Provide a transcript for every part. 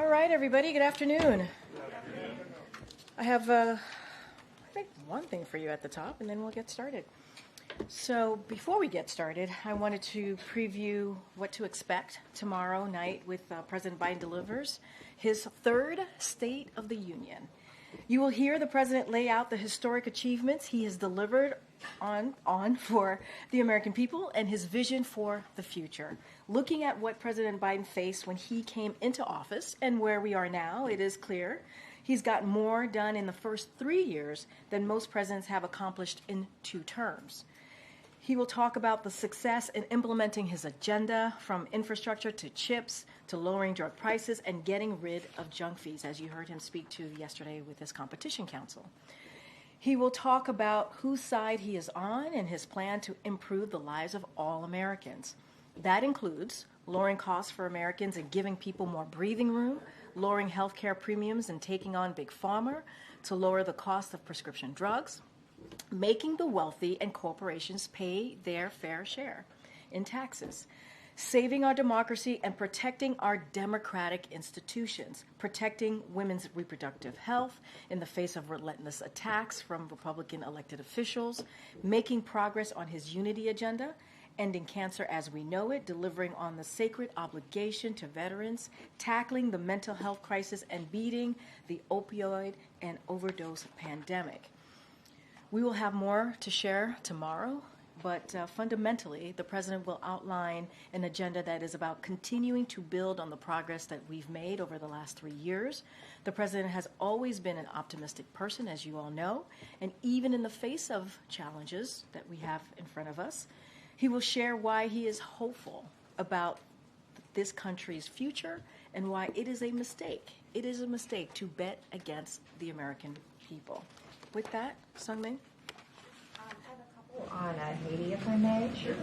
All right, everybody, good afternoon. I have, I think, one thing for you at the top, and then we'll get started. So before we get started, I wanted to preview what to expect tomorrow night with President Biden delivers his third State of the Union. You will hear the president lay out the historic achievements he has delivered on for the American people and his vision for the future. Looking at what President Biden faced when he came into office and where we are now, it is clear he's got more done in the first 3 years than most presidents have accomplished in 2 terms. He will talk about the success in implementing his agenda, from infrastructure to chips to lowering drug prices and getting rid of junk fees, as you heard him speak to yesterday with his competition council. He will talk about whose side he is on and his plan to improve the lives of all Americans. That includes lowering costs for Americans and giving people more breathing room, lowering health care premiums and taking on Big Pharma to lower the cost of prescription drugs, making the wealthy and corporations pay their fair share in taxes, saving our democracy and protecting our democratic institutions, protecting women's reproductive health in the face of relentless attacks from Republican elected officials, making progress on his unity agenda, ending cancer as we know it, delivering on the sacred obligation to veterans, tackling the mental health crisis, and beating the opioid and overdose pandemic. We will have more to share tomorrow, but fundamentally, the president will outline an agenda that is about continuing to build on the progress that we've made over the last 3 years. The president has always been an optimistic person, as you all know, and even in the face of challenges that we have in front of us, he will share why he is hopeful about this country's future and why it is a mistake. It is a mistake to bet against the American people. With that, Sungmin? I have a couple on Haiti, if I may. Sure.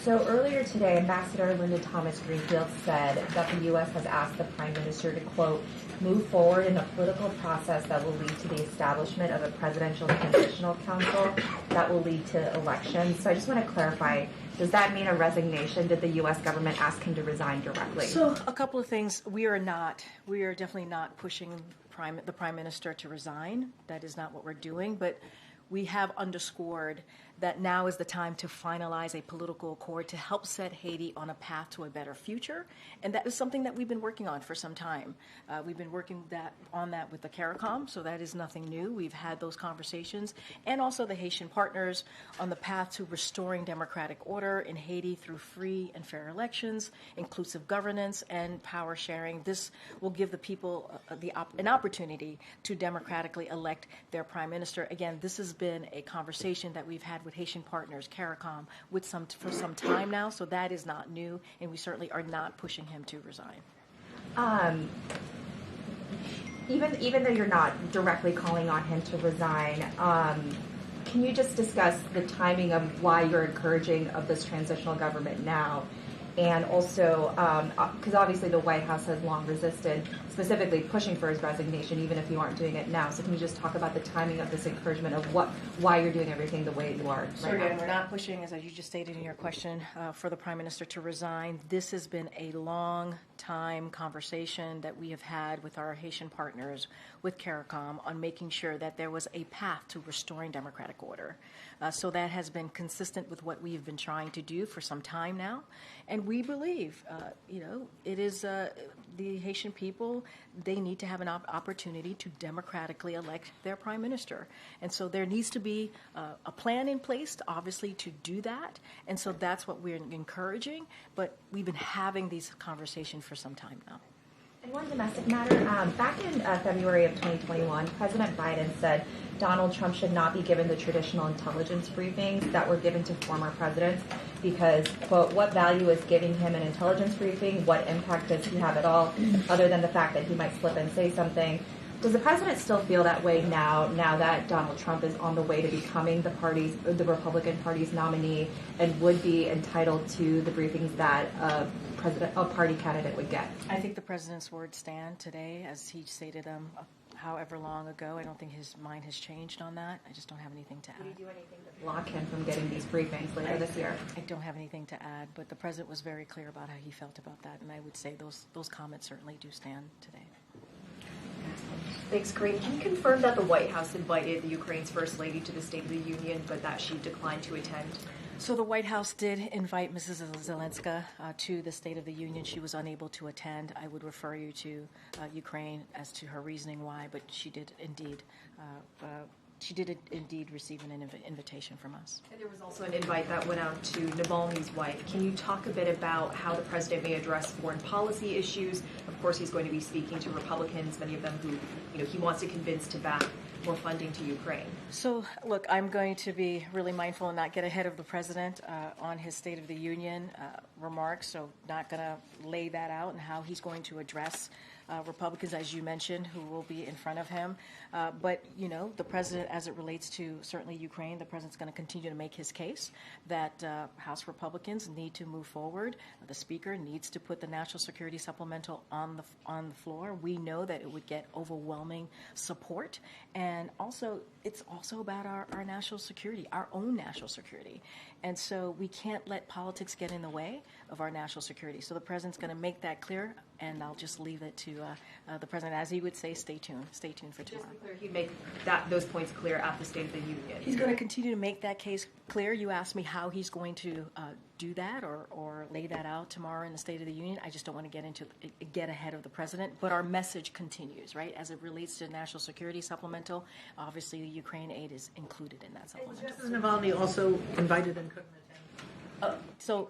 So earlier today, Ambassador Linda Thomas-Greenfield said that the U.S. has asked the Prime Minister to, quote, move forward in a political process that will lead to the establishment of a presidential transitional council that will lead to elections. So I just want to clarify, does that mean a resignation? Did the U.S. government ask him to resign directly? So a couple of things. We are definitely not pushing the Prime Minister to resign. That is not what we're doing, but we have underscored that now is the time to finalize a political accord to help set Haiti on a path to a better future, and that is something that we've been working on for some time. We've been working on that with the CARICOM, so that is nothing new. We've had those conversations, and also the Haitian partners on the path to restoring democratic order in Haiti through free and fair elections, inclusive governance, and power sharing. This will give the people an opportunity to democratically elect their prime minister. Again, this has been a conversation that we've had with Haitian partners, CARICOM, for some time now, so that is not new, and we certainly are not pushing him to resign. Even though you're not directly calling on him to resign, can you just discuss the timing of why you're encouraging of this transitional government now? And also, because obviously the White House has long resisted specifically pushing for his resignation, even if you aren't doing it now. So can you just talk about the timing of this encouragement of why you're doing everything the way you are right now? We're not pushing, as you just stated in your question, for the Prime Minister to resign. This has been a long time conversation that we have had with our Haitian partners, with CARICOM, on making sure that there was a path to restoring democratic order. So that has been consistent with what we've been trying to do for some time now. And we believe, it is the Haitian people, they need to have an opportunity to democratically elect their prime minister. And so there needs to be a plan in place, obviously, to do that. And so that's what we're encouraging. But we've been having these conversations for some time now. And one domestic matter, back in February of 2021, President Biden said Donald Trump should not be given the traditional intelligence briefings that were given to former presidents because, quote, what value is giving him an intelligence briefing? What impact does he have at all, other than the fact that he might slip and say something? Does the president still feel that way now that Donald Trump is on the way to becoming the Republican Party's nominee and would be entitled to the briefings that a party candidate would get? I think the president's words stand today, as he stated however long ago. I don't think his mind has changed on that. I just don't have anything to add. Would he do anything to block him from getting these briefings later this year? I don't have anything to add, but the president was very clear about how he felt about that, and I would say those comments certainly do stand today. Thanks, Karine. Can you confirm that the White House invited the Ukraine's First Lady to the State of the Union, but that she declined to attend? So the White House did invite Mrs. Zelenska to the State of the Union. She was unable to attend. I would refer you to Ukraine as to her reasoning why, but she did indeed receive an invitation from us. And there was also an invite that went out to Navalny's wife. Can you talk a bit about how the president may address foreign policy issues? Of course, he's going to be speaking to Republicans, many of them who, he wants to convince to back more funding to Ukraine. So, look, I'm going to be really mindful and not get ahead of the president on his State of the Union remarks, so not going to lay that out and how he's going to address Republicans, as you mentioned, who will be in front of him. But, the president, as it relates to certainly Ukraine, the president's going to continue to make his case that House Republicans need to move forward. The Speaker needs to put the National Security Supplemental on the floor. We know that it would get overwhelming support. And also, it's also about our national security, our own national security. And so we can't let politics get in the way of our national security. So the president's going to make that clear, and I'll just leave it to the president. As he would say, stay tuned. Stay tuned for tomorrow. Just to be clear, he'd make those points clear at the State of the Union. He's going to continue to make that case clear. You asked me how he's going to do that or lay that out tomorrow in the State of the Union. I just don't want to get ahead of the president. But our message continues, right? As it relates to national security supplemental, obviously the Ukraine aid is included in that supplemental. Justice Navalny also invited and couldn't attend.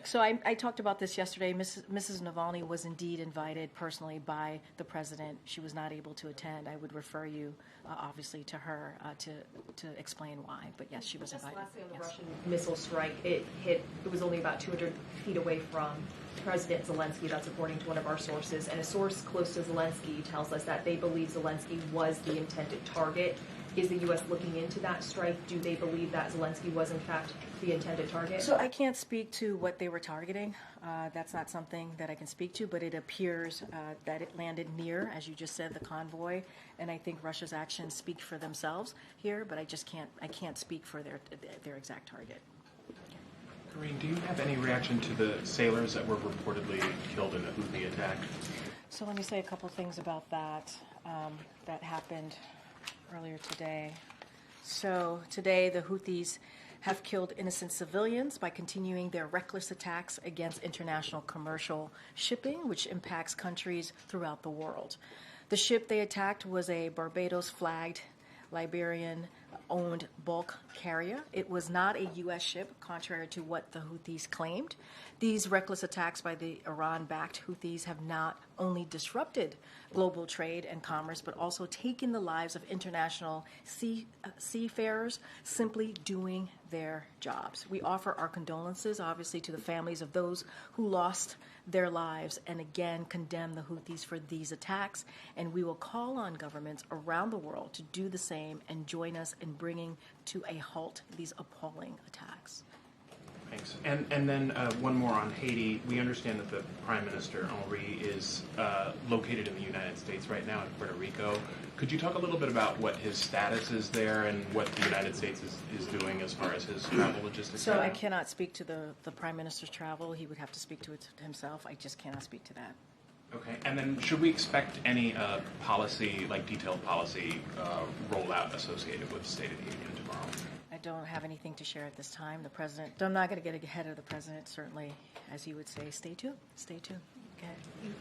So I talked about this yesterday. Mrs. Navalny was indeed invited personally by the president. She was not able to attend. I would refer you, obviously, to her to explain why. But yes, she was invited. Lastly, on the Russian missile strike, it was only about 200 feet away from President Zelensky. That's according to one of our sources. And a source close to Zelensky tells us that they believe Zelensky was the intended target. Is the U.S. looking into that strike? Do they believe that Zelensky was, in fact, the intended target? So I can't speak to what they were targeting. That's not something that I can speak to, but it appears that it landed near, as you just said, the convoy. And I think Russia's actions speak for themselves here, but I can't speak for their exact target. Karine, do you have any reaction to the sailors that were reportedly killed in the Houthi attack? So let me say a couple things about that. That happened earlier today. So today the Houthis have killed innocent civilians by continuing their reckless attacks against international commercial shipping, which impacts countries throughout the world. The ship they attacked was a Barbados-flagged Liberian-owned bulk carrier. It was not a U.S. ship, contrary to what the Houthis claimed. These reckless attacks by the Iran-backed Houthis have not only disrupted global trade and commerce, but also taken the lives of international seafarers simply doing their jobs. We offer our condolences, obviously, to the families of those who lost their lives and again condemn the Houthis for these attacks. And we will call on governments around the world to do the same and join us in bringing to a halt these appalling attacks. Thanks. And then one more on Haiti. We understand that the Prime Minister, Henry, is located in the United States right now in Puerto Rico. Could you talk a little bit about what his status is there and what the United States is doing as far as his travel logistics? So I cannot speak to the Prime Minister's travel. He would have to speak to it himself. I just cannot speak to that. Okay. And then should we expect any policy, like detailed policy rollout associated with the State of the Union tomorrow? I don't have anything to share at this time. The president, I'm not going to get ahead of the president, certainly, as he would say, stay tuned. Stay tuned. Okay.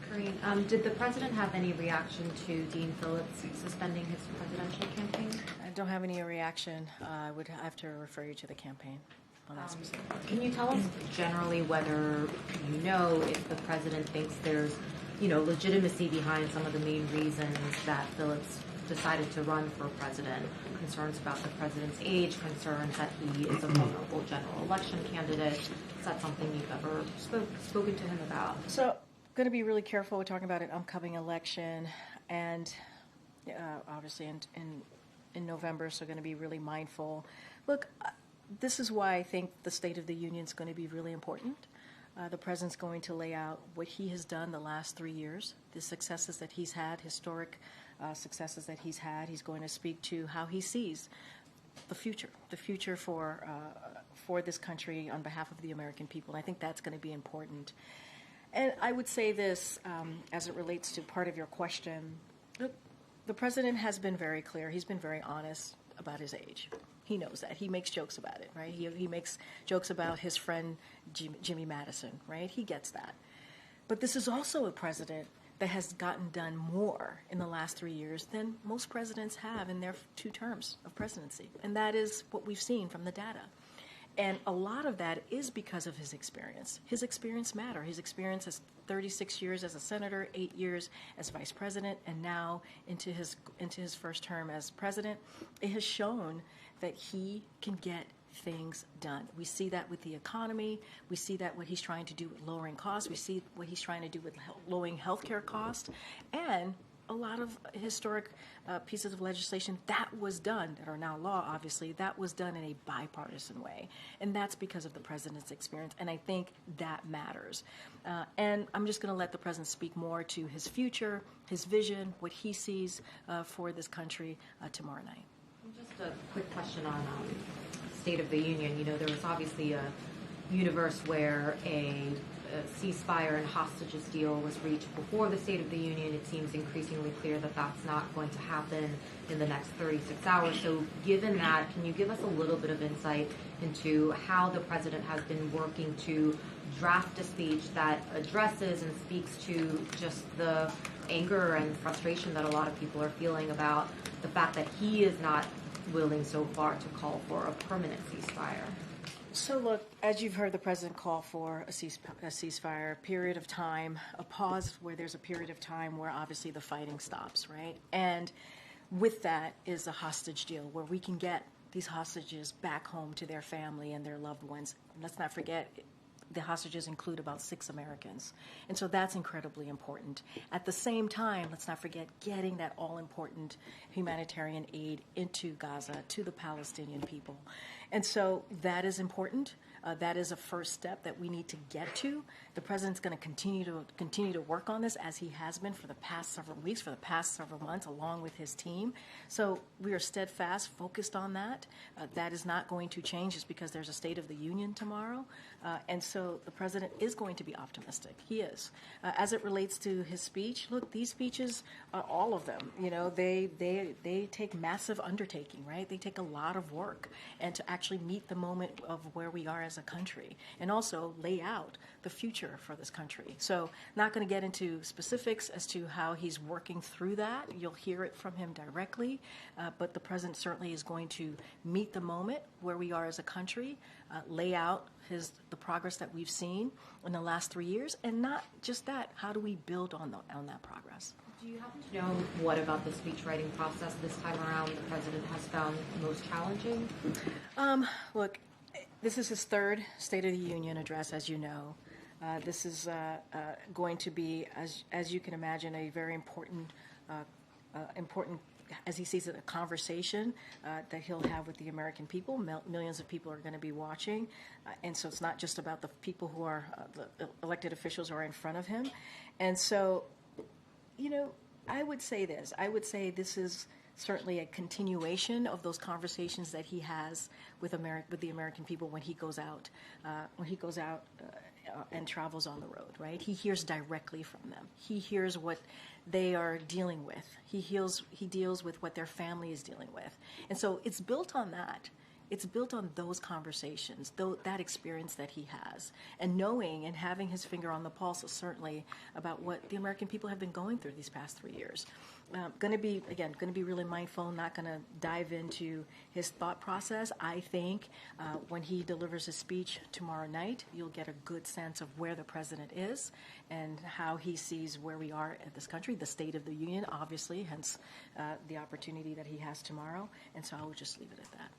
Karine, did the president have any reaction to Dean Phillips suspending his presidential campaign? I don't have any reaction. I would have to refer you to the campaign on that specific. Can you tell us generally whether you know if the president thinks there's, legitimacy behind some of the main reasons that Phillips decided to run for president? Concerns about the president's age, concerns that he is a vulnerable general election candidate. Is that something you've ever spoken to him about? So I'm going to be really careful. We're talking about an upcoming election, and obviously in November, so going to be really mindful. Look, this is why I think the State of the Union is going to be really important. The president's going to lay out what he has done the last 3 years, the successes that he's had, historic successes that he's had. He's going to speak to how he sees the future for this country on behalf of the American people. And I think that's going to be important. And I would say this as it relates to part of your question. Look, the president has been very clear. He's been very honest about his age. He knows that. He makes jokes about it, right? He makes jokes about his friend Jimmy Madison, right? He gets that. But this is also a president that has gotten done more in the last 3 years than most presidents have in their 2 terms of presidency. And that is what we've seen from the data. And a lot of that is because of his experience. His experience matters. His experience is 36 years as a senator, 8 years as vice president, and now into his first term as president. It has shown that he can get things done. We see that with the economy. We see that what he's trying to do with lowering costs. We see what he's trying to do with lowering healthcare costs, and a lot of historic pieces of legislation that was done, that are now law, obviously, that was done in a bipartisan way. And that's because of the president's experience, and I think that matters. And I'm just going to let the president speak more to his future, his vision, what he sees for this country tomorrow night. Just a quick question on State of the Union. You know, there was obviously a universe where a ceasefire and hostages deal was reached before the State of the Union. It seems increasingly clear that that's not going to happen in the next 36 hours. So given that, can you give us a little bit of insight into how the president has been working to draft a speech that addresses and speaks to just the anger and frustration that a lot of people are feeling about the fact that he is not willing so far to call for a permanent ceasefire? So look, as you've heard the president call for a ceasefire, a period of time, a pause where there's a period of time where obviously the fighting stops, right? And with that is a hostage deal where we can get these hostages back home to their family and their loved ones. And let's not forget, the hostages include about 6 Americans. And so that's incredibly important. At the same time, let's not forget getting that all-important humanitarian aid into Gaza, to the Palestinian people. And so that is important. That is a first step that we need to get to. The president's going to continue to work on this, as he has been for the past several weeks, for the past several months, along with his team. So we are steadfast, focused on that. That is not going to change just because there's a State of the Union tomorrow. And so the president is going to be optimistic. He is. As it relates to his speech, look, these speeches, all of them, you know, they take massive undertaking, right? They take a lot of work, and to actually meet the moment of where we are as a country, and also lay out the future for this country. So not going to get into specifics as to how he's working through that. You'll hear it from him directly, but the president certainly is going to meet the moment where we are as a country, lay out the progress that we've seen in the last 3 years, and not just that, how do we build on that progress? Do you happen to know what about the speech writing process this time around the president has found most challenging? Look, this is his 3rd State of the Union address, as you know. This is going to be, as you can imagine, a very important, as he sees it, a conversation that he'll have with the American people. Millions of people are going to be watching. And so it's not just about the people who are, the elected officials who are in front of him. And so, you know, I would say this. I would say this is certainly a continuation of those conversations that he has with the American people when he goes out, and travels on the road, right? He hears directly from them. He hears what they are dealing with. He deals with what their family is dealing with. And so it's built on that. It's built on those conversations, that experience that he has, and knowing and having his finger on the pulse, certainly, about what the American people have been going through these past 3 years. Going to be really mindful, not going to dive into his thought process. I think when he delivers his speech tomorrow night, you'll get a good sense of where the president is and how he sees where we are at this country, the State of the Union, obviously, hence the opportunity that he has tomorrow. And so I would just leave it at that.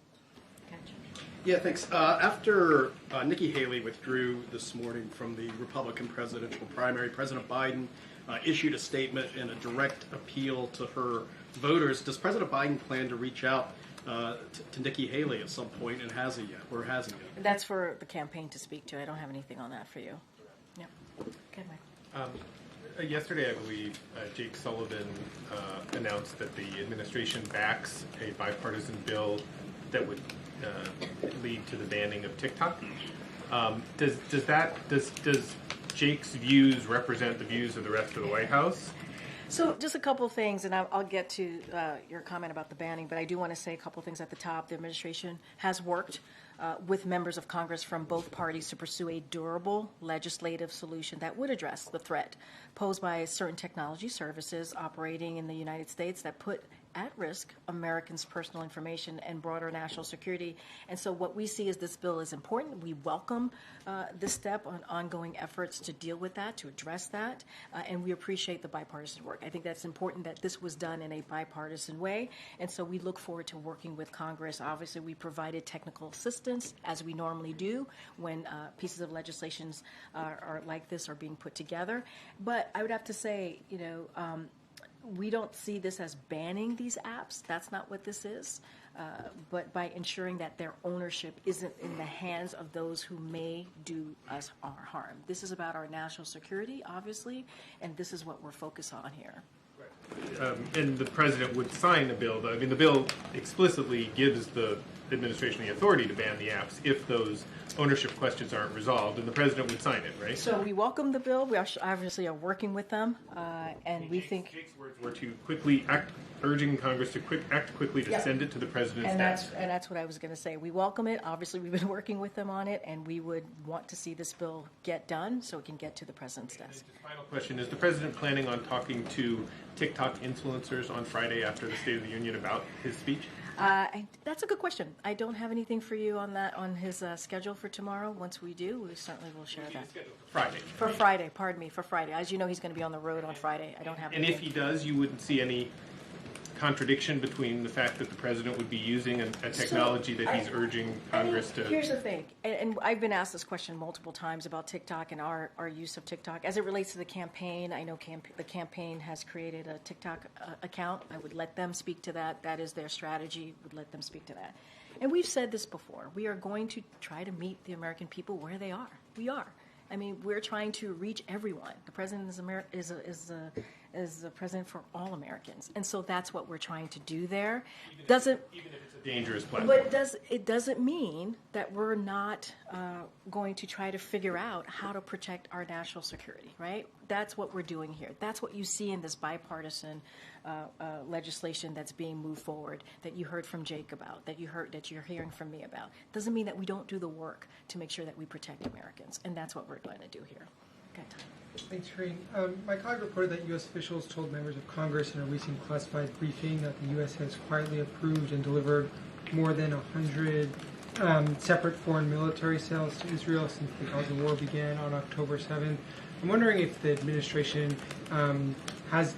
Yeah, thanks. After Nikki Haley withdrew this morning from the Republican presidential primary, President Biden issued a statement and a direct appeal to her voters. Does President Biden plan to reach out to Nikki Haley at some point, and has he yet, or hasn't he? That's for the campaign to speak to. I don't have anything on that for you. Yep. Okay, Mike. Yesterday, I believe, Jake Sullivan announced that the administration backs a bipartisan bill that would lead to the banning of TikTok. Does Jake's views represent the views of the rest of the White House? So just a couple things, and I'll get to your comment about the banning, but I do want to say a couple things at the top. The administration has worked with members of Congress from both parties to pursue a durable legislative solution that would address the threat posed by certain technology services operating in the United States that put at risk Americans' personal information and broader national security. And so what we see is this bill is important. We welcome this step on ongoing efforts to deal with that, to address that, and we appreciate the bipartisan work. I think that's important that this was done in a bipartisan way, and so we look forward to working with Congress. Obviously, we provided technical assistance, as we normally do when pieces of legislation are like this are being put together. But I would have to say, we don't see this as banning these apps. That's not what this is. But by ensuring that their ownership isn't in the hands of those who may do us harm. This is about our national security, obviously, and this is what we're focused on here. And the president would sign the bill. I mean, the bill explicitly gives the administration the authority to ban the apps if those ownership questions aren't resolved, and the president would sign it, right? So we welcome the bill. We obviously are working with them, and we think Jake's words were to quickly act, urging Congress to act quickly to send it to the president's desk. And that's what I was going to say. We welcome it. Obviously, we've been working with them on it, and we would want to see this bill get done so it can get to the president's desk. Final question: is the president planning on talking to TikTok influencers on Friday after the State of the Union about his speech? That's a good question. I don't have anything for you on that on his schedule for tomorrow. Once we do, we certainly will share that. Friday. For Friday, pardon me, for Friday. As you know, he's going to be on the road on Friday. I don't have And anything. if he does, you wouldn't see any contradiction between the fact that the president would be using a technology that he's urging Congress to... Here's the thing, and I've been asked this question multiple times about TikTok and our use of TikTok. As it relates to the campaign, I know the campaign has created a TikTok account. I would let them speak to that. That is their strategy. Would let them speak to that. And we've said this before. We are going to try to meet the American people where they are. We are. I mean, we're trying to reach everyone. The president is the president for all Americans, and so that's what we're trying to do there. Even if it's a dangerous platform. But it doesn't mean that we're not going to try to figure out how to protect our national security, right? That's what we're doing here. That's what you see in this bipartisan legislation that's being moved forward, that you heard from Jake about, that you're hearing from me about. Doesn't mean that we don't do the work to make sure that we protect Americans, and that's what we're going to do here. Got time. Thanks, Karine. My colleague reported that U.S. officials told members of Congress in a recent classified briefing that the U.S. has quietly approved and delivered more than 100 separate foreign military sales to Israel since the Gaza war began on October 7th. I'm wondering if the administration has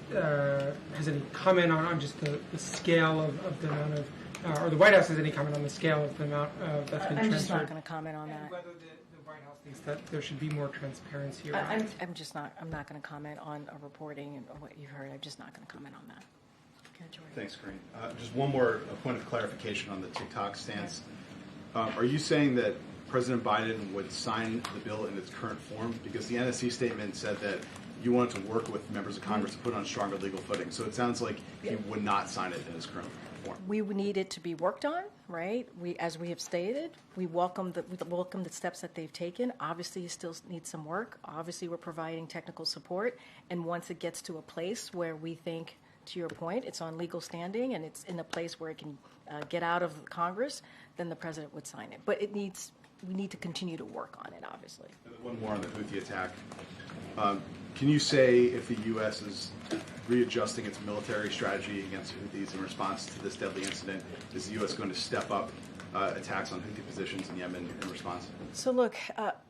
any comment on just the scale of the amount of, or the White House has any comment on the scale of the amount that's been transferred. I'm just not going to comment on that. And whether the White House thinks that there should be more transparency. I'm not going to comment on a reporting and what you heard. I'm just not going to comment on that. Okay, George. Thanks, Karine. Just one more point of clarification on the TikTok stance. Are you saying that President Biden would sign the bill in its current form? Because the NSC statement said that you wanted to work with members of Congress to put it on stronger legal footing. So it sounds like he would not sign it in its current form. We would need it to be worked on, right? As we have stated, we welcome the steps that they've taken. Obviously, you still need some work. Obviously, we're providing technical support. And once it gets to a place where we think, to your point, it's on legal standing and it's in a place where it can get out of Congress, then the president would sign it. But we need to continue to work on it, obviously. One more on the Houthi attack. Can you say if the U.S. is readjusting its military strategy against Houthis in response to this deadly incident? Is the U.S. going to step up attacks on Houthi positions in Yemen in response? So look,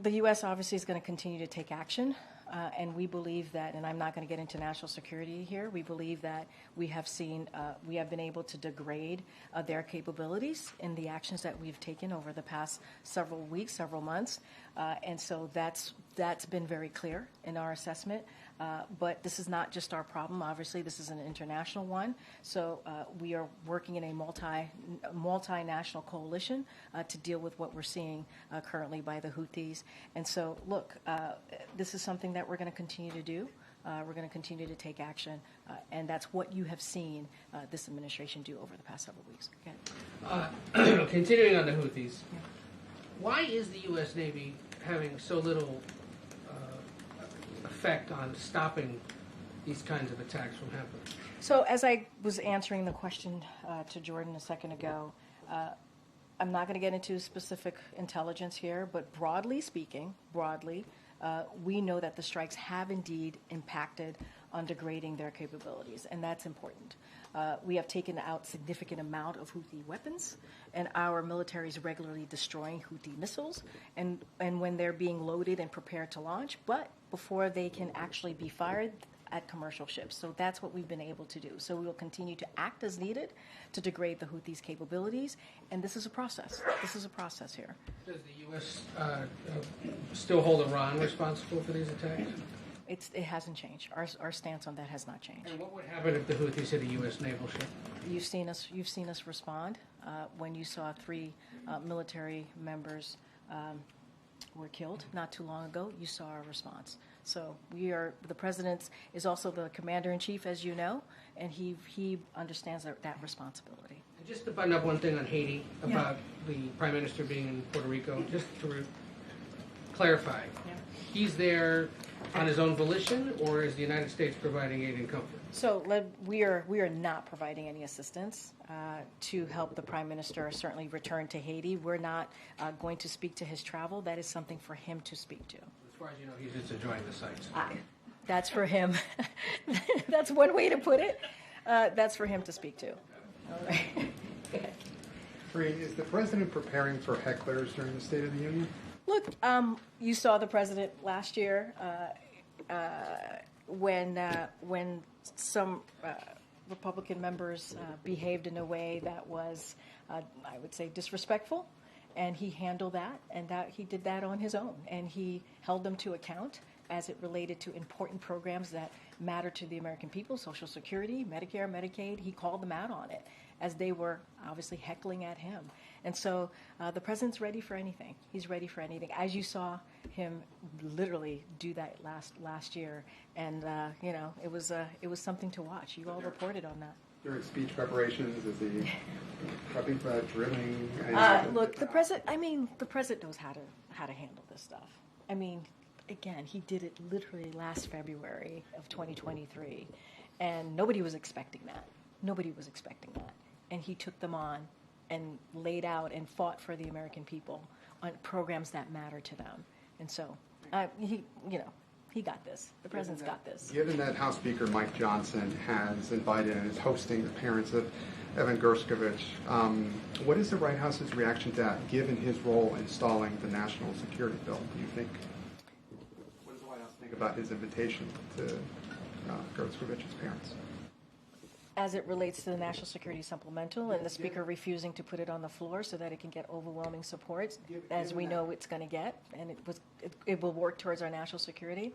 the U.S. obviously is going to continue to take action. And we believe that, and I'm not going to get into national security here, we believe that we have been able to degrade their capabilities in the actions that we've taken over the past several weeks, several months. And so that's been very clear in our assessment. But this is not just our problem. Obviously, this is an international one. So we are working in a multinational coalition to deal with what we're seeing currently by the Houthis. And so, look, this is something that we're going to continue to do. We're going to continue to take action, and that's what you have seen this administration do over the past several weeks. Okay. Continuing on the Houthis, why is the U.S. Navy having so little effect on stopping these kinds of attacks from happening? So as I was answering the question to Jordan a second ago, I'm not going to get into specific intelligence here, but broadly speaking, we know that the strikes have indeed impacted on degrading their capabilities, and that's important. We have taken out significant amount of Houthi weapons, and our military is regularly destroying Houthi missiles, and when they're being loaded and prepared to launch, but before they can actually be fired at commercial ships. So that's what we've been able to do. So we will continue to act as needed to degrade the Houthis' capabilities, and this is a process. This is a process here. Does the U.S. Still hold Iran responsible for these attacks? It hasn't changed. Our stance on that has not changed. And what would happen if the Houthis hit a U.S. naval ship? You've seen us respond when you saw 3 military members were killed not too long ago. You saw our response. So the president is also the commander-in-chief, as you know, and he understands that responsibility. And just to button up one thing on Haiti about the prime minister being in Puerto Rico, just to clarify, he's there on his own volition, or is the United States providing aid and comfort? So we are not providing any assistance to help the prime minister certainly return to Haiti. We're not going to speak to his travel. That is something for him to speak to. As far as you know, he's just enjoying the sights. That's for him. That's one way to put it. That's for him to speak to. All right. Karine, is the president preparing for hecklers during the State of the Union? Look, you saw the president last year when some Republican members behaved in a way that was, I would say, disrespectful. And he handled that, and he did that on his own. And he held them to account as it related to important programs that matter to the American people, Social Security, Medicare, Medicaid. He called them out on it as they were obviously heckling at him. And so the president's ready for anything. He's ready for anything. As you saw him literally do that last year, and it was something to watch. You all reported on that. During speech preparations, is he prepping for that, drilling? Look, the president knows how to handle this stuff. I mean, again, he did it literally last February of 2023, and nobody was expecting that. And he took them on and laid out and fought for the American people on programs that matter to them. And so, he got this. The president's got this. Given that House Speaker Mike Johnson has invited and is hosting the parents of Evan Gershkovich, what is the White House's reaction to that, given his role in stalling the national security bill? Do you think? What does the White House think about his invitation to Gershkovich's parents? As it relates to the National Security Supplemental and the Speaker refusing to put it on the floor so that it can get overwhelming support, as we know it's going to get, and it will work towards our national security.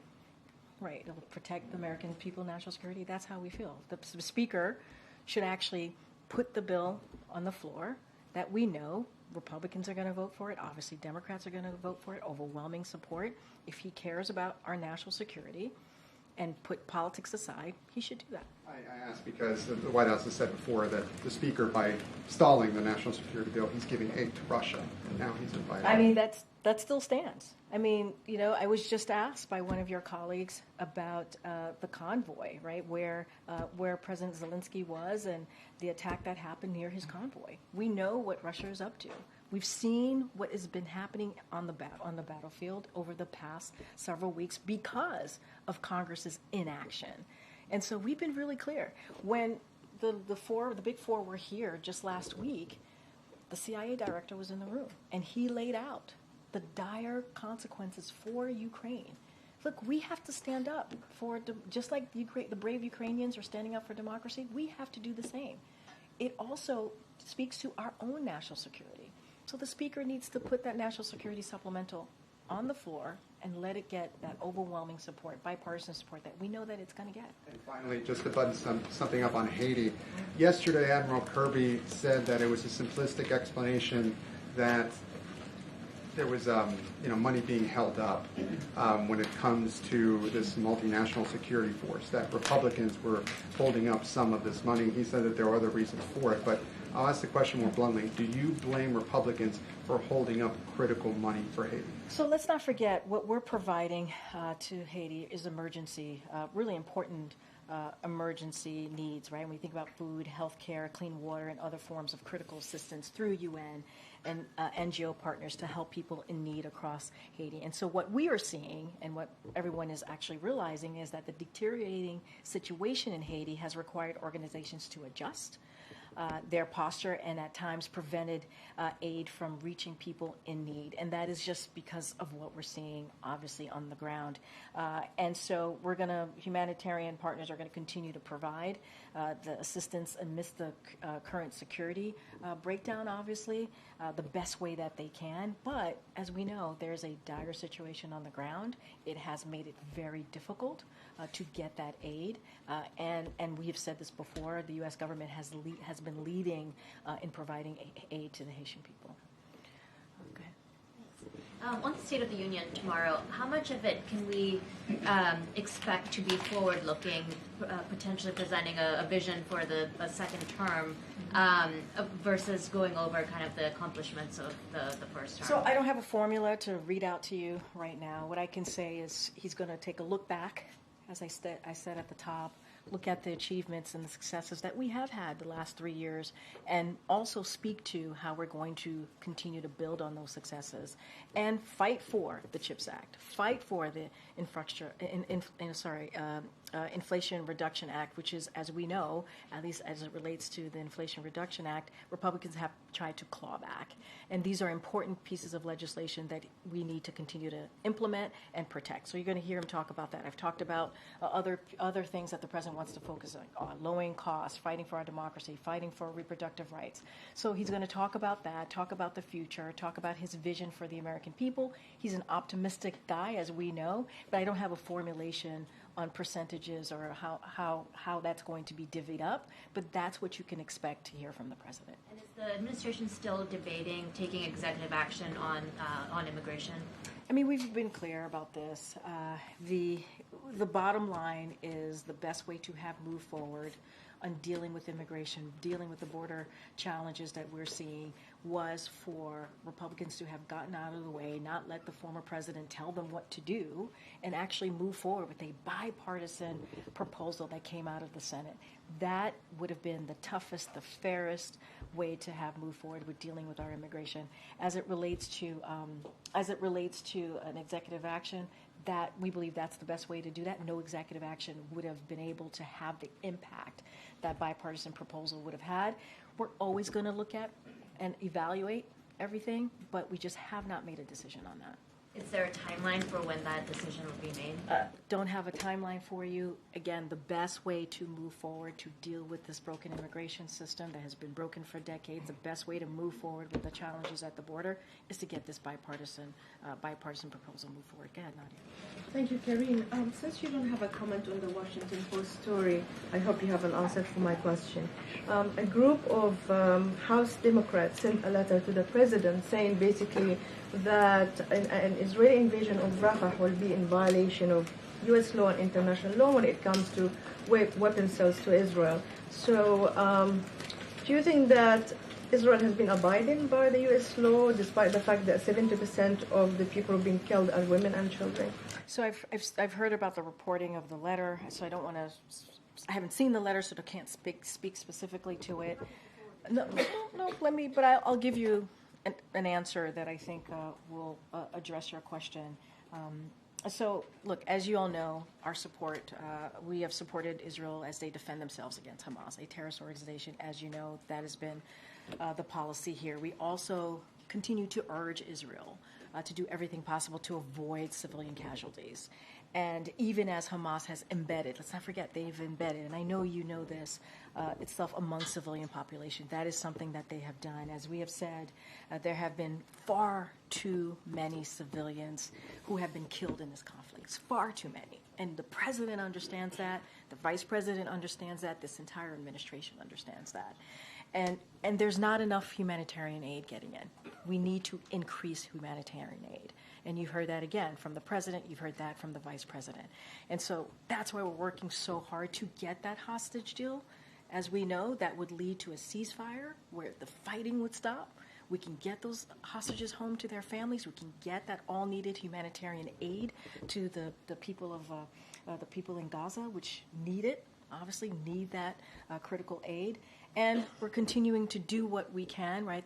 Right, it will protect the American people, national security. That's how we feel. The Speaker should actually put the bill on the floor that we know Republicans are going to vote for it. Obviously, Democrats are going to vote for it. Overwhelming support. If he cares about our national security and put politics aside, he should do that. I ask because the White House has said before that the Speaker, by stalling the national security bill, he's giving aid to Russia, and now he's invited. I mean, that still stands. I mean, I was just asked by one of your colleagues about the convoy, right, where President Zelensky was and the attack that happened near his convoy. We know what Russia is up to. We've seen what has been happening on the battlefield over the past several weeks because of Congress's inaction. And so we've been really clear. When the big four were here just last week, the CIA director was in the room, and he laid out the dire consequences for Ukraine. Look, we have to stand up just like the brave Ukrainians are standing up for democracy, we have to do the same. It also speaks to our own national security. So the Speaker needs to put that national security supplemental on the floor and let it get that overwhelming support, bipartisan support that we know that it's going to get. And finally, just to button something up on Haiti, yesterday Admiral Kirby said that it was a simplistic explanation that there was money being held up when it comes to this multinational security force, that Republicans were holding up some of this money. He said that there are other reasons for it, but I'll ask the question more bluntly. Do you blame Republicans for holding up critical money for Haiti? So let's not forget what we're providing to Haiti is emergency, really important emergency needs, right? When we think about food, healthcare, clean water, and other forms of critical assistance through UN and NGO partners to help people in need across Haiti. And so what we are seeing and what everyone is actually realizing is that the deteriorating situation in Haiti has required organizations to adjust their posture and at times prevented aid from reaching people in need. And that is just because of what we're seeing, obviously, on the ground. And so humanitarian partners are going to continue to provide the assistance amidst the current security breakdown, obviously, the best way that they can. But as we know, there's a dire situation on the ground. It has made it very difficult to get that aid. And we have said this before, the U.S. government has been leading in providing aid to the Haitian people. Okay. On the State of the Union tomorrow, how much of it can we expect to be forward-looking, potentially presenting a vision for a second term versus going over kind of the accomplishments of the first term? So I don't have a formula to read out to you right now. What I can say is he's going to take a look back, as I said at the top, look at the achievements and the successes that we have had the last 3 years, and also speak to how we're going to continue to build on those successes and fight for the CHIPS Act, fight for the Inflation Reduction Act, which is, as we know, at least as it relates to the Inflation Reduction Act, Republicans have tried to claw back. And these are important pieces of legislation that we need to continue to implement and protect. So you're going to hear him talk about that. I've talked about other things that the president wants to focus on, lowering costs, fighting for our democracy, fighting for reproductive rights. So he's going to talk about that, talk about the future, talk about his vision for the American people. He's an optimistic guy, as we know, but I don't have a formulation on percentages or how that's going to be divvied up, but that's what you can expect to hear from the president. And is the administration still debating taking executive action on immigration? I mean, we've been clear about this. The bottom line is the best way to have moved forward on dealing with immigration, dealing with the border challenges that we're seeing, was for Republicans to have gotten out of the way, not let the former president tell them what to do, and actually move forward with a bipartisan proposal that came out of the Senate. That would have been the toughest, the fairest way to have moved forward with dealing with our immigration. As it relates to an executive action, that we believe that's the best way to do that. No executive action would have been able to have the impact that bipartisan proposal would have had. We're always going to look at and evaluate everything, but we just have not made a decision on that. Is there a timeline for when that decision will be made? Don't have a timeline for you. Again, the best way to move forward to deal with this broken immigration system that has been broken for decades, the best way to move forward with the challenges at the border is to get this bipartisan proposal moved forward. Go ahead, Nadia. Thank you, Karine. Since you don't have a comment on the Washington Post story, I hope you have an answer for my question. A group of House Democrats sent a letter to the president saying basically that an Israeli invasion of Rafah will be in violation of U.S. law and international law when it comes to weapon sales to Israel. So do you think that Israel has been abiding by the U.S. law despite the fact that 70% of the people being killed are women and children? So I've heard about the reporting of the letter, so I haven't seen the letter, so I can't speak specifically to it. I'll give you an answer that I think will address your question. So, look, as you all know, our support, we have supported Israel as they defend themselves against Hamas, a terrorist organization. As you know, that has been the policy here. We also continue to urge Israel to do everything possible to avoid civilian casualties. And even as Hamas has embedded, let's not forget, they've embedded, and I know you know this, itself among civilian population. That is something that they have done. As we have said, there have been far too many civilians who have been killed in this conflict. It's far too many. And the president understands that. The vice president understands that. This entire administration understands that. And there's not enough humanitarian aid getting in. We need to increase humanitarian aid. And you've heard that again from the president. You've heard that from the vice president. And so that's why we're working so hard to get that hostage deal. As we know, that would lead to a ceasefire where the fighting would stop. We can get those hostages home to their families. We can get that all-needed humanitarian aid to the people in Gaza, which need it. Obviously, need that critical aid. And we're continuing to do what we can, right?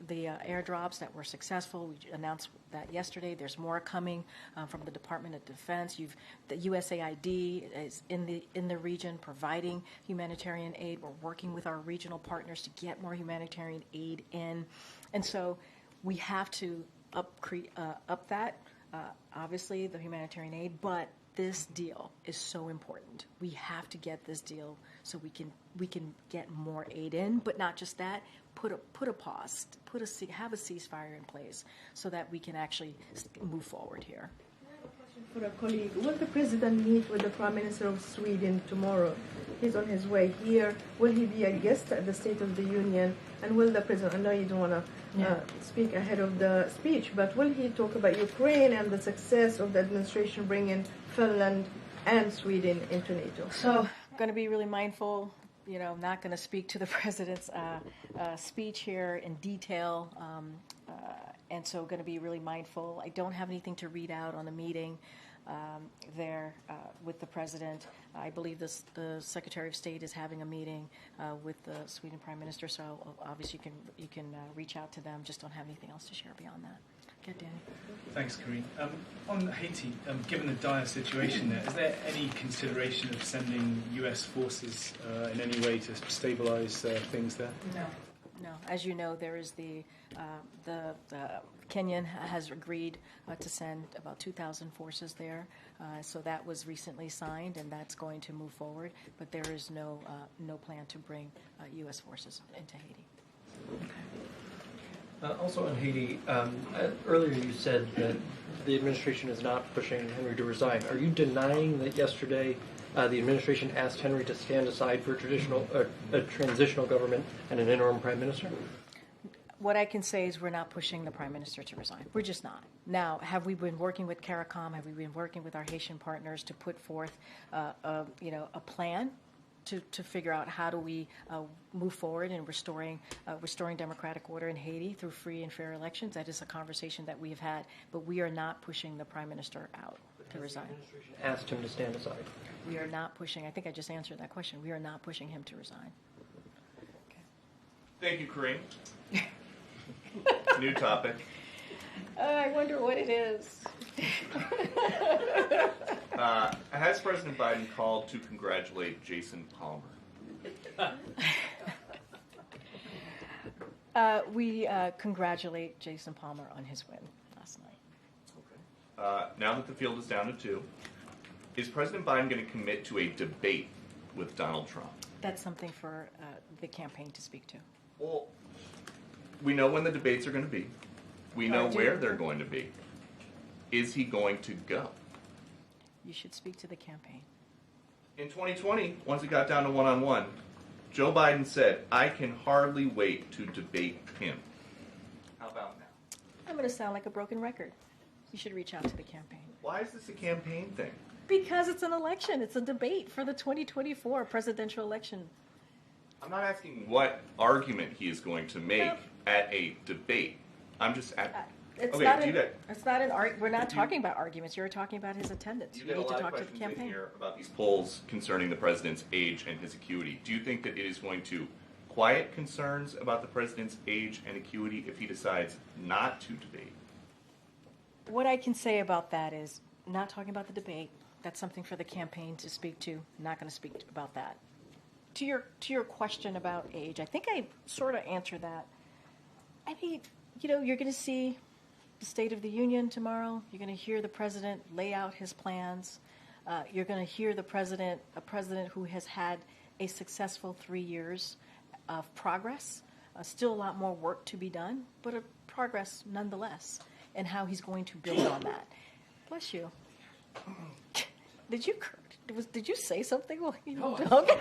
The airdrops that were successful, we announced that yesterday. There's more coming from the Department of Defense. The USAID is in the region providing humanitarian aid. We're working with our regional partners to get more humanitarian aid in. And so we have to up that, obviously, the humanitarian aid, but this deal is so important. We have to get this deal so we can get more aid in, but not just that. Put a pause, have a ceasefire in place so that we can actually move forward here. For a colleague, will the president meet with the Prime Minister of Sweden tomorrow? He's on his way here. Will he be a guest at the State of the Union? And will the president, I know you don't want to speak ahead of the speech, but will he talk about Ukraine and the success of the administration bringing Finland and Sweden into NATO? So I'm going to be really mindful. Not going to speak to the president's speech here in detail. And so going to be really mindful. I don't have anything to read out on the meeting there with the president. I believe the Secretary of State is having a meeting with the Sweden Prime Minister, so obviously you can reach out to them. Just don't have anything else to share beyond that. Okay, Danny. Thanks, Karine. On Haiti, given the dire situation there, is there any consideration of sending U.S. forces in any way to stabilize things there? No. As you know, there is the Kenyan has agreed to send about 2,000 forces there. So that was recently signed, and that's going to move forward. But there is no plan to bring U.S. forces into Haiti. Also on Haiti, earlier you said that the administration is not pushing Henry to resign. Are you denying that yesterday the administration asked Henry to stand aside for a transitional government and an interim prime minister? What I can say is we're not pushing the prime minister to resign. We're just not. Now, have we been working with CARICOM? Have we been working with our Haitian partners to put forth a plan to figure out how do we move forward in restoring democratic order in Haiti through free and fair elections? That is a conversation that we have had, but we are not pushing the prime minister out to resign. The administration asked him to stand aside. We are not pushing. I think I just answered that question. We are not pushing him to resign. Okay. Thank you, Karine. New topic. I wonder what it is. Has President Biden called to congratulate Jason Palmer? We congratulate Jason Palmer on his win last night. Okay. Now that the field is down to 2, is President Biden going to commit to a debate with Donald Trump? That's something for the campaign to speak to. Well, we know when the debates are going to be. We know where they're going to be. Is he going to go? You should speak to the campaign. In 2020, once it got down to one-on-one, Joe Biden said, "I can hardly wait to debate him." How about now? I'm going to sound like a broken record. You should reach out to the campaign. Why is this a campaign thing? Because it's an election. It's a debate for the 2024 presidential election. I'm not asking what argument he is going to make at a debate. I'm just at. It's okay, not an argument. We're not talking about arguments. You're talking about his attendance. You need get a to lot talk of to the questions in campaign. here about these polls concerning the president's age and his acuity. Do you think that it is going to quiet concerns about the president's age and acuity if he decides not to debate? What I can say about that is not talking about the debate. That's something for the campaign to speak to. Not going to speak about that. To your question about age, I think I sort of answered that. I mean, you're going to see the State of the Union tomorrow. You're going to hear the president lay out his plans. You're going to hear a president who has had a successful 3 years of progress. Still a lot more work to be done, but a progress nonetheless, and how he's going to build on that. Bless you. Did you say something? No. Okay.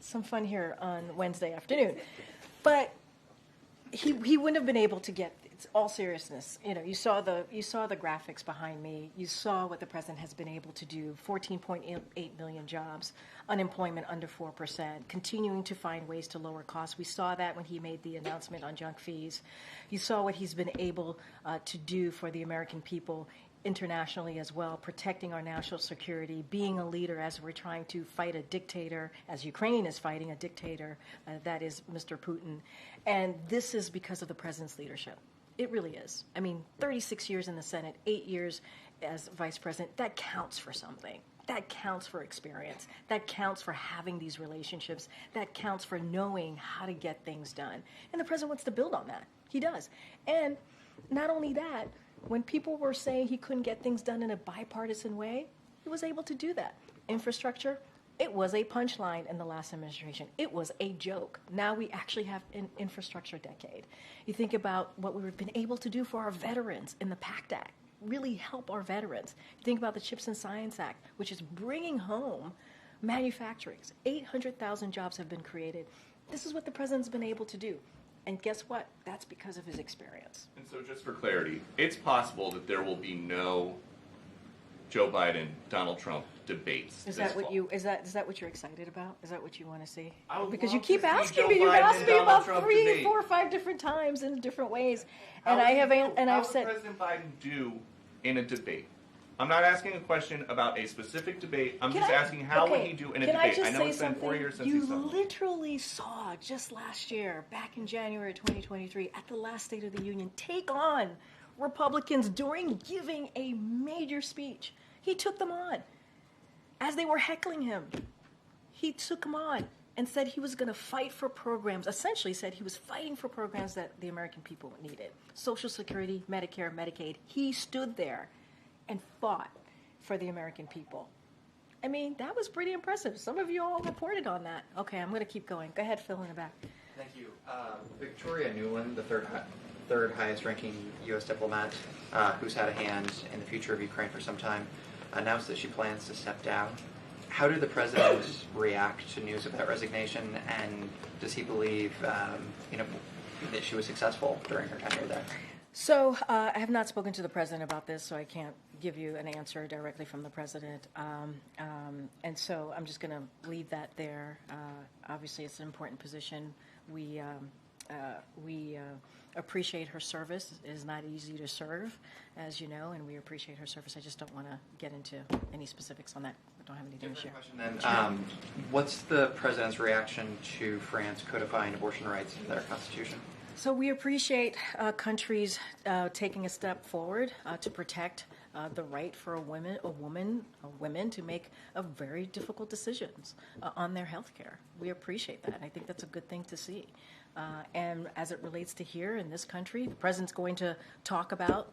Some fun here on Wednesday afternoon. But he wouldn't have been able to get, it's all seriousness. You know, you saw the graphics behind me. You saw what the president has been able to do. 14.8 million jobs, unemployment under 4%, continuing to find ways to lower costs. We saw that when he made the announcement on junk fees. You saw what he's been able to do for the American people internationally as well, protecting our national security, being a leader as we're trying to fight a dictator, as Ukraine is fighting a dictator, that is Mr. Putin. And this is because of the president's leadership. It really is. I mean, 36 years in the Senate, 8 years as vice president, that counts for something. That counts for experience. That counts for having these relationships. That counts for knowing how to get things done. And the president wants to build on that. He does. And not only that, when people were saying he couldn't get things done in a bipartisan way, he was able to do that. Infrastructure, it was a punchline in the last administration. It was a joke. Now we actually have an infrastructure decade. You think about what we've been able to do for our veterans in the PACT Act, really help our veterans. You think about the Chips and Science Act, which is bringing home manufacturing. 800,000 jobs have been created. This is what the president's been able to do. And guess what? That's because of his experience. And so just for clarity, it's possible that there will be no Joe Biden, Donald Trump debates. Is that what you're excited about? Is that what you want to see? Because you keep asking me. You've asked me about 3, 4, 5 different times in different ways, and I've said. How would President Biden do in a debate? I'm not asking a question about a specific debate. I'm just asking how would he do in a debate? I know it's been 4 years since he's done. You literally saw just last year, back in January 2023, at the last State of the Union, take on Republicans during giving a major speech. He took them on. As they were heckling him, he took them on and said he was going to fight for programs, essentially said he was fighting for programs that the American people needed. Social Security, Medicare, Medicaid. He stood there and fought for the American people. I mean, that was pretty impressive. Some of you all reported on that. Okay, I'm going to keep going. Go ahead, Phil, in the back. Thank you. Victoria Nuland, the third highest ranking U.S. diplomat who's had a hand in the future of Ukraine for some time, announced that she plans to step down. How did the president react to news of that resignation, and does he believe that she was successful during her tenure there? So I have not spoken to the president about this, so I can't give you an answer directly from the president. And so I'm just going to leave that there. Obviously, it's an important position. We appreciate her service. It is not easy to serve, as you know, and we appreciate her service. I just don't want to get into any specifics on that. I don't have anything to share. Then, what's the president's reaction to France codifying abortion rights in their constitution? So we appreciate countries taking a step forward to protect the right for women to make very difficult decisions on their health care. We appreciate that. I think that's a good thing to see. And as it relates to here in this country, the president's going to talk about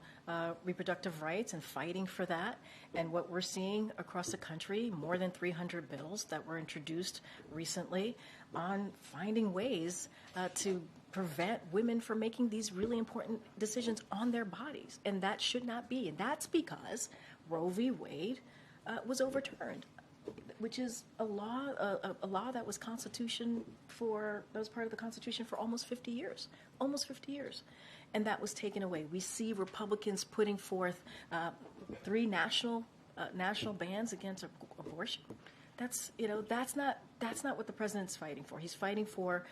reproductive rights and fighting for that. And what we're seeing across the country, more than 300 bills that were introduced recently on finding ways to prevent women from making these really important decisions on their bodies. And that should not be. And that's because Roe v. Wade was overturned, which is a law that was part of the Constitution for almost 50 years. Almost 50 years. And that was taken away. We see Republicans putting forth 3 national bans against abortion. That's not what the president's fighting for. He's fighting for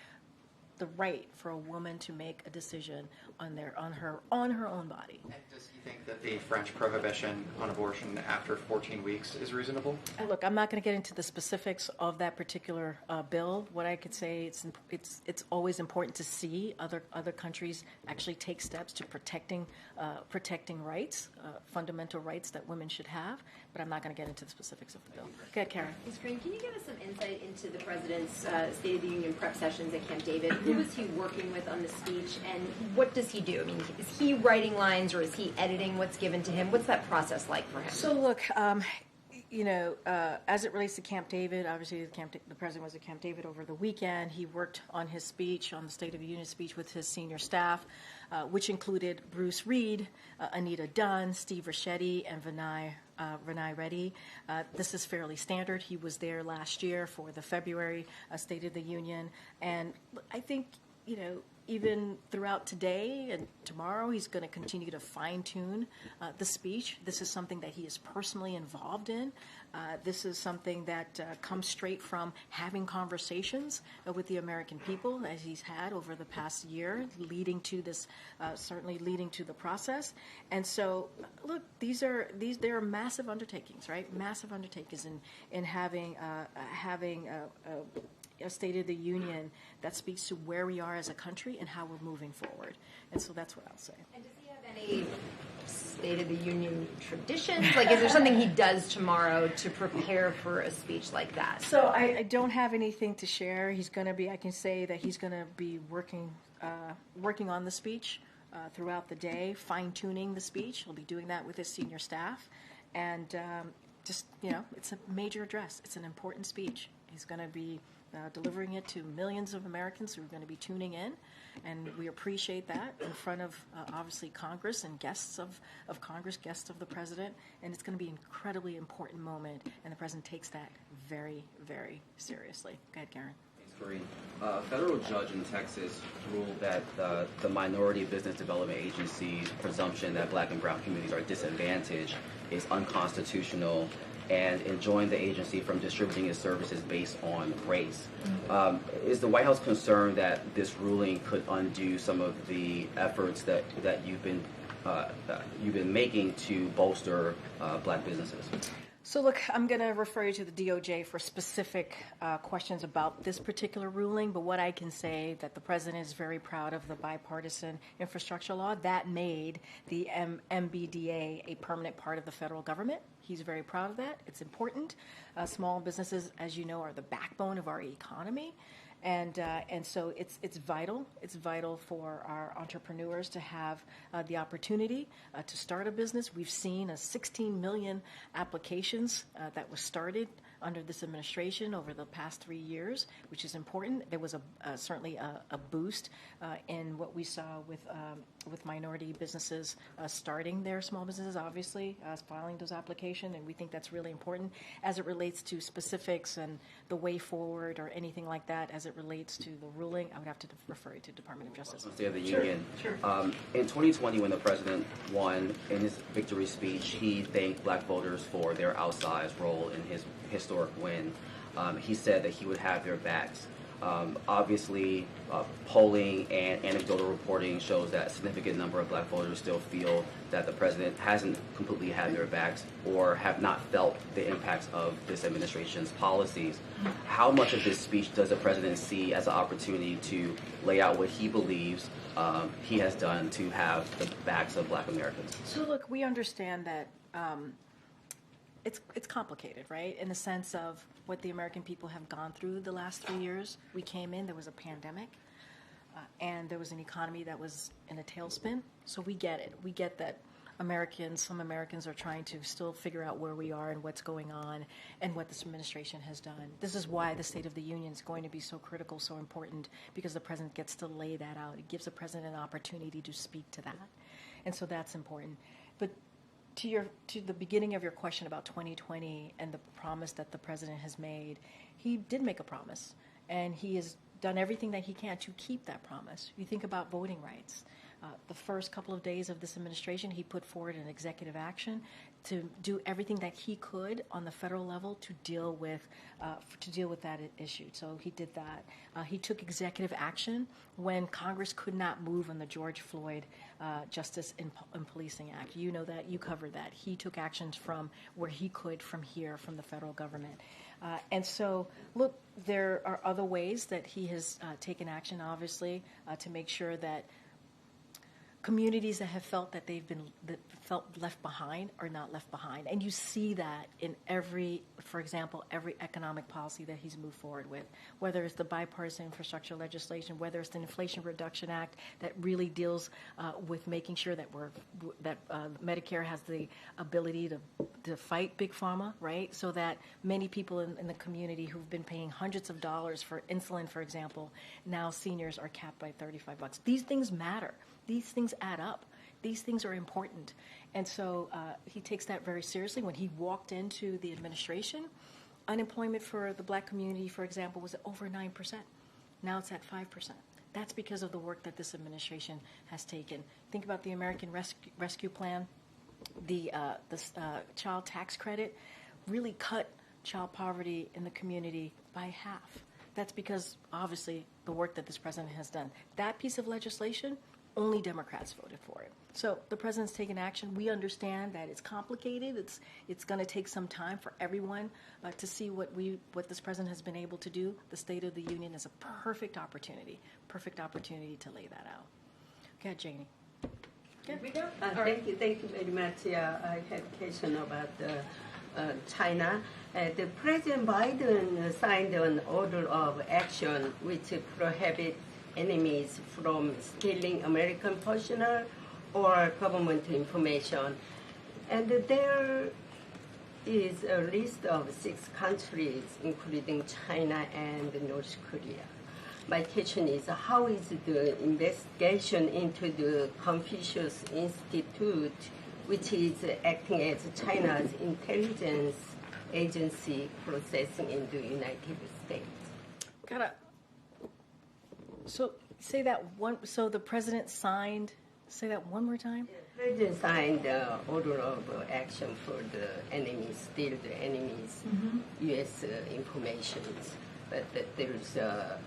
the right for a woman to make a decision on her own body. And does he think that the French prohibition on abortion after 14 weeks is reasonable? Look, I'm not going to get into the specifics of that particular bill. What I could say, it's always important to see other countries actually take steps to protecting rights, fundamental rights that women should have. But I'm not going to get into the specifics of the bill. Go ahead, Karen. Ms. Karine, can you give us some insight into the president's State of the Union prep sessions at Camp David? Who was he working with on the speech, and what does he do? I mean, is he writing lines, or is he editing what's given to him? What's that process like for him? So look, as it relates to Camp David, obviously the president was at Camp David over the weekend. He worked on his speech, on the State of the Union speech, with his senior staff, which included Bruce Reed, Anita Dunn, Steve Ricchetti, and Vinay Reddy. This is fairly standard. He was there last year for the February State of the Union, and I think, even throughout today and tomorrow, he's going to continue to fine-tune the speech. This is something that he is personally involved in. This is something that comes straight from having conversations with the American people, as he's had over the past year, leading to this, certainly leading to the process. And so, look, there are massive undertakings, right? Massive undertakings in having a State of the Union that speaks to where we are as a country and how we're moving forward. And so that's what I'll say. And does he have any State of the Union traditions? Like, is there something he does tomorrow to prepare for a speech like that? So I don't have anything to share. I can say that he's going to be working on the speech throughout the day, fine-tuning the speech. He'll be doing that with his senior staff. And it's a major address. It's an important speech. He's going to be delivering it to millions of Americans who are going to be tuning in, and we appreciate that in front of obviously Congress and guests of Congress, guests of the president, and it's going to be an incredibly important moment, and the president takes that very, very seriously. Go ahead, Karen. Thanks, Karine. A federal judge in Texas ruled that the Minority Business Development Agency's presumption that black and brown communities are disadvantaged is unconstitutional and enjoined the agency from distributing its services based on race. Is the White House concerned that this ruling could undo some of the efforts that you've been making to bolster black businesses? So look, I'm going to refer you to the DOJ for specific questions about this particular ruling, but what I can say that the president is very proud of the bipartisan infrastructure law that made the MBDA a permanent part of the federal government. He's very proud of that. It's important. Small businesses, as you know, are the backbone of our economy. And so it's vital. It's vital for our entrepreneurs to have the opportunity to start a business. We've seen 16 million applications that was started under this administration over the past 3 years, which is important. There was certainly a boost in what we saw with minority businesses starting their small businesses, obviously, filing those applications, and we think that's really important. As it relates to specifics and the way forward or anything like that, as it relates to the ruling, I would have to refer you to Department of Justice. State of the Sure, Union. sure. In 2020, when the president won, in his victory speech, he thanked black voters for their outsized role in his historic win. He said that he would have their backs. Obviously, polling and anecdotal reporting shows that a significant number of black voters still feel that the president hasn't completely had their backs or have not felt the impacts of this administration's policies. How much of this speech does the president see as an opportunity to lay out what he believes he has done to have the backs of black Americans? So look, we understand that it's complicated, right? In the sense of what the American people have gone through the last 3 years. We came in, there was a pandemic, and there was an economy that was in a tailspin. So we get it. We get that some Americans are trying to still figure out where we are and what's going on and what this administration has done. This is why the State of the Union is going to be so critical, so important, because the president gets to lay that out. It gives the president an opportunity to speak to that. And so that's important. But to the beginning of your question about 2020 and the promise that the president has made, he did make a promise, and he has done everything that he can to keep that promise. You think about voting rights. The first couple of days of this administration, he put forward an executive action to do everything that he could on the federal level to deal with that issue. So he did that. He took executive action when Congress could not move on the George Floyd Justice in Policing Act. You know that. You covered that. He took actions from where he could from here, from the federal government. And so, look, there are other ways that he has taken action, obviously, to make sure that communities that have felt that felt left behind are not left behind. And you see that in for example, every economic policy that he's moved forward with, whether it's the bipartisan infrastructure legislation, whether it's the Inflation Reduction Act that really deals with making sure that Medicare has the ability to fight Big Pharma, right? So that many people in the community who've been paying hundreds of dollars for insulin, for example, now seniors are capped by $35. These things matter. These things add up. These things are important. And so he takes that very seriously. When he walked into the administration, unemployment for the black community, for example, was over 9%. Now it's at 5%. That's because of the work that this administration has taken. Think about the American Rescue Plan. The child tax credit really cut child poverty in the community by half. That's because, obviously, the work that this president has done. That piece of legislation, only Democrats voted for it. So the president's taken action. We understand that it's complicated. It's going to take some time for everyone to see what this president has been able to do. The State of the Union is a perfect opportunity to lay that out. Okay, Janie. Thank you very much. I have a question about China. The President Biden signed an order of action which prohibits enemies from stealing American personal or government information. And there is a list of 6 countries, including China and North Korea. My question is, how is the investigation into the Confucius Institute, which is acting as China's intelligence agency, processing in the United States? So say that one. So the president signed. Say that one more time. The president signed the order of action for the enemies, steal the enemies' U.S. information. But there is a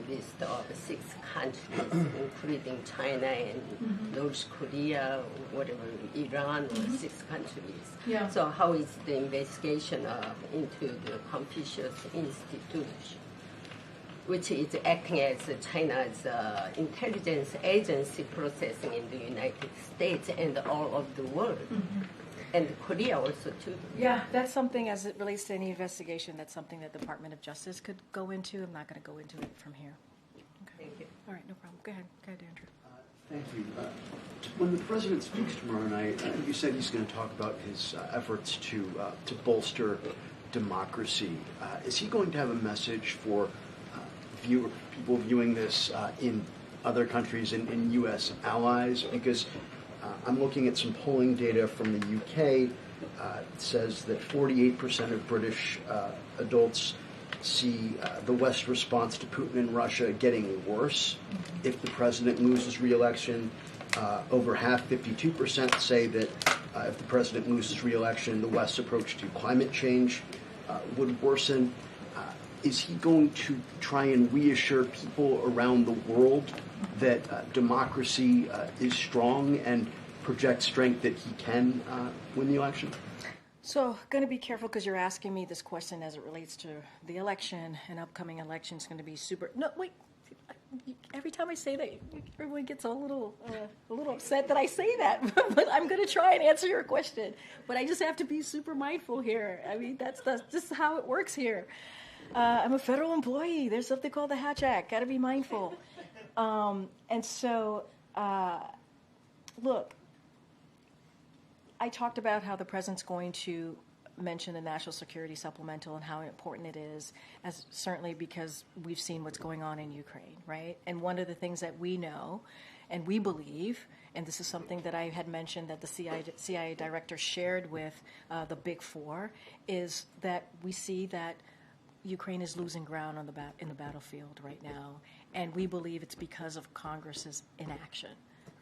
list of 6 countries, including China and North Korea, whatever, Iran, or 6 countries. Yeah. So how is the investigation into the Confucius Institute, which is acting as China's intelligence agency, processing in the United States and all of the world? And Korea also too. Yeah, that's something as it relates to any investigation. That's something that the Department of Justice could go into. I'm not going to go into it from here. Okay. Thank you. All right, no problem. Go ahead, Andrew. Thank you. When the president speaks tomorrow night, you said he's going to talk about his efforts to bolster democracy. Is he going to have a message for people viewing this in other countries and in U.S. allies? Because I'm looking at some polling data from the UK. It says that 48% of British adults see the West's response to Putin and Russia getting worse if the president loses re-election. Over half, 52%, say that if the president loses re-election, the West's approach to climate change would worsen. Is he going to try and reassure people around the world that democracy is strong and project strength that he can win the election? So, going to be careful because you're asking me this question as it relates to the election, and upcoming election is going to be super. No, wait. Every time I say that, everyone gets a little upset that I say that. But I'm going to try and answer your question. But I just have to be super mindful here. I mean, that's just how it works here. I'm a federal employee. There's something called the Hatch Act. Got to be mindful. And so, look, I talked about how the president's going to mention the National Security Supplemental and how important it is, as certainly because we've seen what's going on in Ukraine, right? And one of the things that we know and we believe, and this is something that I had mentioned that the CIA director shared with the Big Four, is that we see that Ukraine is losing ground on in the battlefield right now, and we believe it's because of Congress's inaction,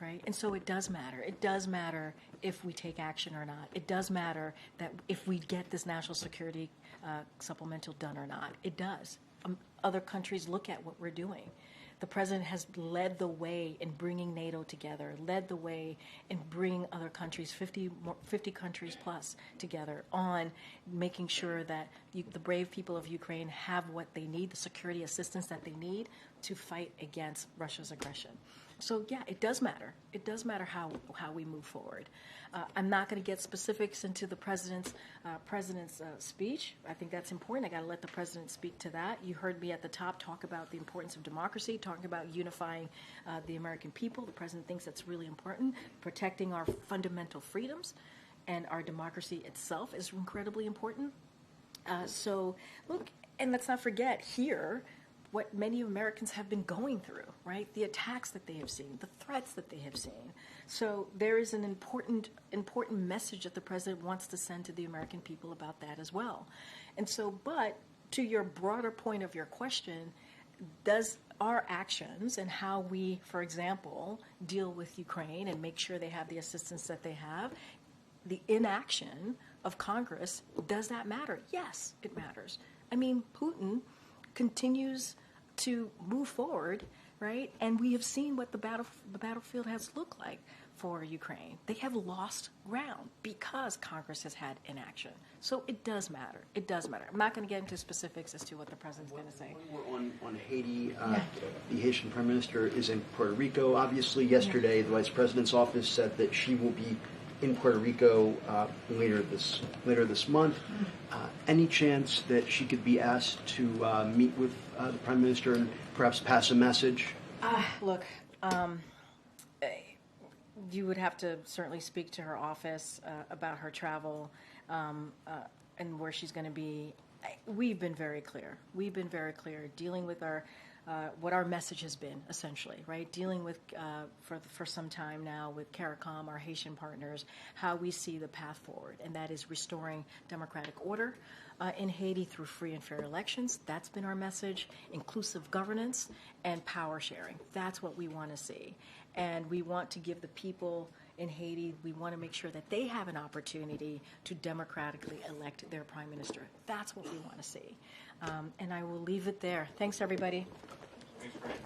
right? And so it does matter. It does matter if we take action or not. It does matter that if we get this national security supplemental done or not. It does. Other countries look at what we're doing. The president has led the way in bringing NATO together, led the way in bringing other countries, 50 countries plus, together on making sure that the brave people of Ukraine have what they need, the security assistance that they need to fight against Russia's aggression. So yeah, it does matter. It does matter how we move forward. I'm not going to get specifics into the president's speech. I think that's important. I got to let the president speak to that. You heard me at the top talk about the importance of democracy, talking about unifying the American people. The president thinks that's really important. Protecting our fundamental freedoms and our democracy itself is incredibly important. So look, and let's not forget here what many Americans have been going through, right? The attacks that they have seen, the threats that they have seen. So there is an important message that the president wants to send to the American people about that as well. And so, but to your broader point of your question, does our actions and how we, for example, deal with Ukraine and make sure they have the assistance that they have, the inaction of Congress, does that matter? Yes, it matters. I mean, Putin continues to move forward, right? And we have seen what the battlefield has looked like for Ukraine. They have lost ground because Congress has had inaction. So it does matter. It does matter. I'm not going to get into specifics as to what the president's going to say. On Haiti, the Haitian Prime Minister is in Puerto Rico. Obviously, yesterday, the Vice President's office said that she will be in Puerto Rico later this month. Any chance that she could be asked to meet with the Prime Minister and perhaps pass a message? Look, you would have to certainly speak to her office about her travel and where she's going to be. We've been very clear. We've been very clear dealing with our what our message has been, essentially, right? Dealing with, for some time now, with CARICOM, our Haitian partners, how we see the path forward, and that is restoring democratic order in Haiti through free and fair elections. That's been our message, inclusive governance, and power sharing. That's what we want to see. And we want to give the people in Haiti, we want to make sure that they have an opportunity to democratically elect their prime minister. That's what we want to see. And I will leave it there. Thanks, everybody. Thanks, Grant.